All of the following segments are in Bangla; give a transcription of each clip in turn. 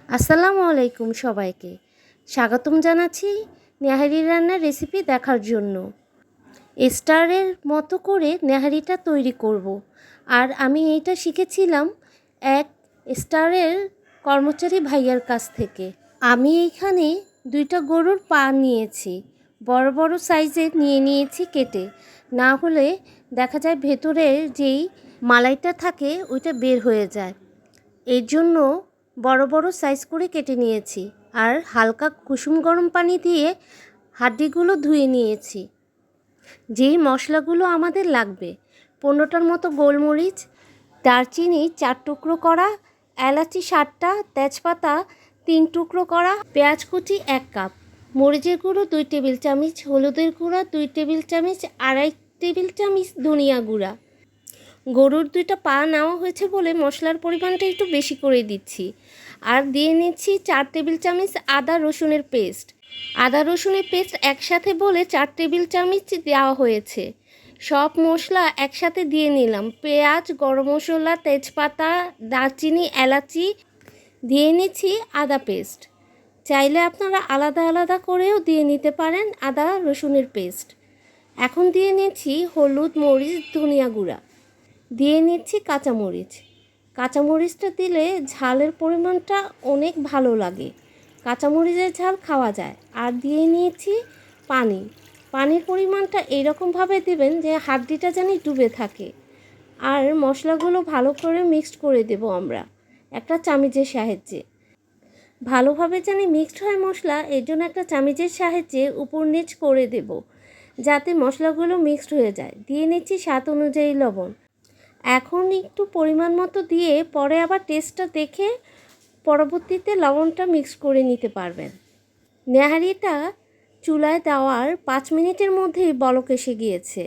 আসসালামু আলাইকুম সবাইকে স্বাগতম জানাচ্ছি নেহারি রান্নার রেসিপি দেখার জন্য। স্টারের মতো করে নেহারিটা তৈরি করব। আর আমি এইটা শিখেছিলাম এক স্টারের কর্মচারী ভাইয়ার কাছ থেকে। আমি এইখানে 2টা গরুর পা নিয়েছি, বড় বড় সাইজের নিয়েছি কেটে, না হলে দেখা যায় ভেতরের যেই মালাইটা থাকে ওইটা বের হয়ে যায়। এর জন্য বড় বড় সাইজ করে কেটে নিয়েছি আর হালকা কুসুম গরম পানি দিয়ে হাড্ডিগুলো ধুয়ে নিয়েছি। যেই মশলাগুলো আমাদের লাগবে: 15টার মতো গোলমরিচ, দারচিনি 4 টুকরো করা, এলাচি 7টা, তেজপাতা 3 টুকরো করা, পেঁয়াজ কুচি 1 কাপ, মরিচের গুঁড়ো 2 টেবিল চামচ, হলুদের গুঁড়া 2 টেবিল চামচ, 2.5 টেবিল চামচ ধনিয়া গুঁড়া। গরুর 2টা পা নেওয়া হয়েছে বলে মশলার পরিমাণটা একটু বেশি করে দিচ্ছি। আর দিয়ে নিচ্ছি 4 টেবিল চামচ আদা রসুনের পেস্ট। আদা রসুনের পেস্ট একসাথে বলে 4 টেবিল চামচ দেওয়া হয়েছে। সব মশলা একসাথে দিয়ে নিলাম। পেঁয়াজ, গরম মশলা, তেজপাতা, দারচিনি, এলাচি দিয়ে নিচ্ছি। আদা পেস্ট চাইলে আপনারা আলাদা আলাদা করেও দিয়ে নিতে পারেন, আদা রসুনের পেস্ট। এখন দিয়ে নিচ্ছি হলুদ, মরিচ, ধনিয়া গুঁড়া। দিয়ে নিচ্ছি কাঁচামরিচ। কাঁচামরিচটা দিলে ঝালের পরিমাণটা অনেক ভালো লাগে, কাঁচামরিচের ঝাল খাওয়া যায়। আর দিয়ে নিয়েছি পানি। পানির পরিমাণটা এইরকমভাবে দেবেন যে হাড্ডিটা যেন ডুবে থাকে। আর মশলাগুলো ভালো করে মিক্সড করে দেব আমরা একটা চামচের সাহায্যে। ভালোভাবে যেন মিক্সড হয় মশলা, এর জন্য একটা চামচের সাহায্যে উপর নিচ করে দেব যাতে মশলাগুলো মিক্সড হয়ে যায়। দিয়ে নিচ্ছি স্বাদ অনুযায়ী লবণ। এখন একটু পরিমাণ মতো দিয়ে পরে আবার টেস্টটা দেখে পরবর্তীতে লবণটা মিক্স করে নিতে পারবেন। নেহারিটা চুলায় দেওয়ার 5 মিনিটের মধ্যেই বলক এসে গিয়েছে।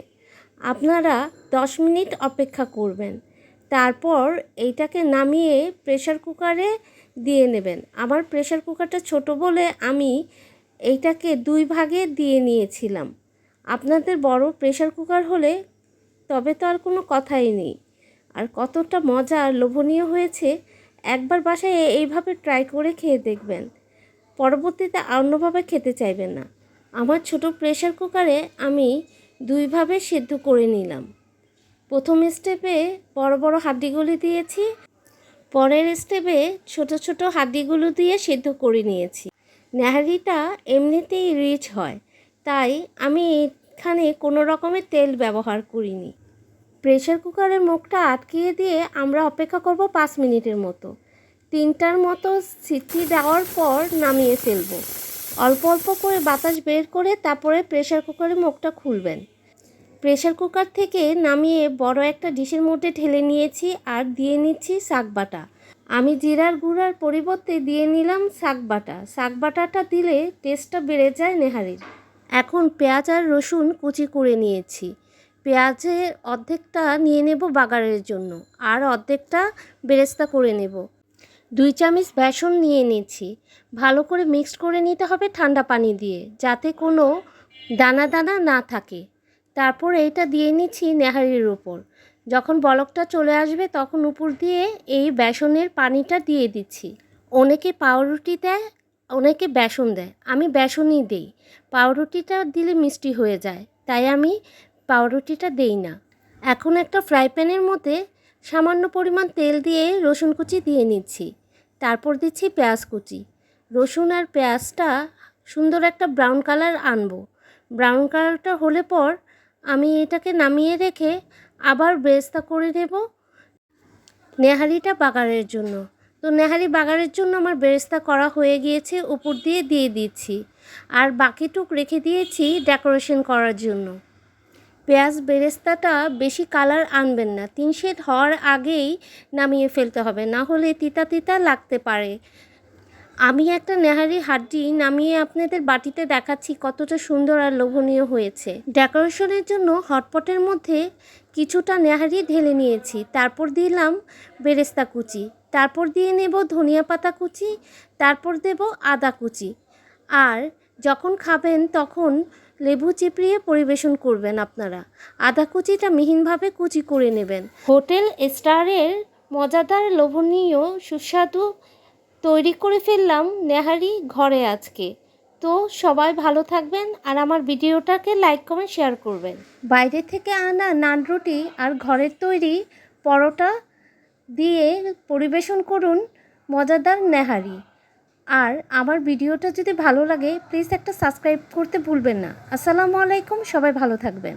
আপনারা 10 মিনিট অপেক্ষা করবেন। তারপর এইটাকে নামিয়ে প্রেসার কুকারে দিয়ে নেবেন। আমার প্রেসার কুকারটা ছোট বলে আমি এইটাকে 2 ভাগে দিয়ে নিয়েছিলাম। আপনাদের বড় প্রেসার কুকার হলে তবে তো আর কোনো কথাই নেই। আর কতটা মজা আর লোভনীয় হয়েছে, একবার বাসায় এইভাবে ট্রাই করে খেয়ে দেখবেন, পরবর্তীতে অন্যভাবে খেতে চাইবেন না। আমার ছোট প্রেসার কুকারে আমি 2 ভাবে সিদ্ধ করে নিলাম। প্রথম স্টেপে বড় বড় হাড্ডিগুলো দিয়েছি, পরের স্টেপে ছোট ছোট হাড্ডিগুলো দিয়ে সিদ্ধ করে নিয়েছি। নেহারিটা এমনিতেই রিচ হয়, তাই আমি এখানে কোনো রকমের তেল ব্যবহার করিনি। প্রেসার কুকারের মুখটা আটকিয়ে দিয়ে আমরা অপেক্ষা করব 5 মিনিটের মতো। 3টার মতো সিটি দেওয়ার পর নামিয়ে ফেলব। অল্প অল্প করে বাতাস বের করে তারপরে প্রেসার কুকারের মুখটা খুলবেন। প্রেসার কুকার থেকে নামিয়ে বড় একটা ডিশের মধ্যে ঢেলে নিয়েছি আর দিয়ে নিচ্ছি শাক বাটা। আমি জিরার গুঁড়ার পরিবর্তে দিয়ে নিলাম শাক বাটা। শাক বাটাটা দিলে টেস্টটা বেড়ে যায় নেহারির। এখন পেঁয়াজ আর রসুন কুচি করে নিয়েছি। পেঁয়াজের অর্ধেকটা নিয়ে নেব বাগারের জন্য, আর অর্ধেকটা বেরেস্তা করে নেব। 2 চামচ বেসন নিয়ে নিচ্ছি। ভালো করে মিক্সড করে নিতে হবে ঠান্ডা পানি দিয়ে, যাতে কোনো দানা দানা না থাকে। তারপর এইটা দিয়ে নিচ্ছি নেহারির উপর। যখন বলকটা চলে আসবে তখন উপর দিয়ে এই বেসনের পানিটা দিয়ে দিচ্ছি। অনেকে পাউরুটি দেয়, অনেকে বেসন দেয়, আমি বেসনই দেই। পাউরুটিটা দিলে মিষ্টি হয়ে যায়, তাই আমি পাউরুটিটা দেই না। এখন একটা ফ্রাই প্যানের মধ্যে সামান্য পরিমাণ তেল দিয়ে রসুন কুচি দিয়ে নিচ্ছি। তারপর দিচ্ছি পেঁয়াজ কুচি। রসুন আর পেঁয়াজটা সুন্দর একটা ব্রাউন কালার আনবো। ব্রাউন কালারটা হলে পর আমি এটাকে নামিয়ে রেখে আবার বেরেস্তা করে নেব নেহারিটা বাগারের জন্য। তো নেহারি বাগারের জন্য আমার বেরেস্তা করা হয়ে গিয়েছে, উপর দিয়ে দিচ্ছি। আর বাকিটুক রেখে দিয়েছি ডেকোরেশন করার জন্য। পেঁয়াজ বেরেস্তাটা বেশি কালার আনবেন না, 3 শেড হওয়ার আগেই নামিয়ে ফেলতে হবে, না হলে তিতা তিতা লাগতে পারে। আমি একটা নেহারি হাড্ডি নামিয়ে আপনাদের বাটিতে দেখাচ্ছি কতটা সুন্দর আর লোভনীয় হয়েছে। ডেকোরেশনের জন্য হটপটের মধ্যে কিছুটা নেহারি ঢেলে নিয়েছি। তারপর দিলাম বেরেস্তা কুচি, তারপর দিয়ে নেব ধনিয়া পাতা কুচি, তারপর দেব আদা কুচি। আর যখন খাবেন তখন লেবু চিপড়িয়ে পরিবেশন করবেন আপনারা। আদা কুচিটা মিহিনভাবে কুচি করে নেবেন। হোটেল স্টারের মজাদার লোভনীয় সুস্বাদু তৈরি করে ফেললাম নেহারি ঘরে আজকে। তো সবাই ভালো থাকবেন আর আমার ভিডিওটাকে লাইক কমেন্ট শেয়ার করবেন। বাইরে থেকে আনা নান রুটি আর ঘরের তৈরি পরোটা দিয়ে পরিবেশন করুন মজাদার নেহারি। আর আমার ভিডিওটা যদি ভালো লাগে প্লিজ একটা সাবস্ক্রাইব করতে ভুলবেন না। আসসালামু আলাইকুম, সবাই ভালো থাকবেন।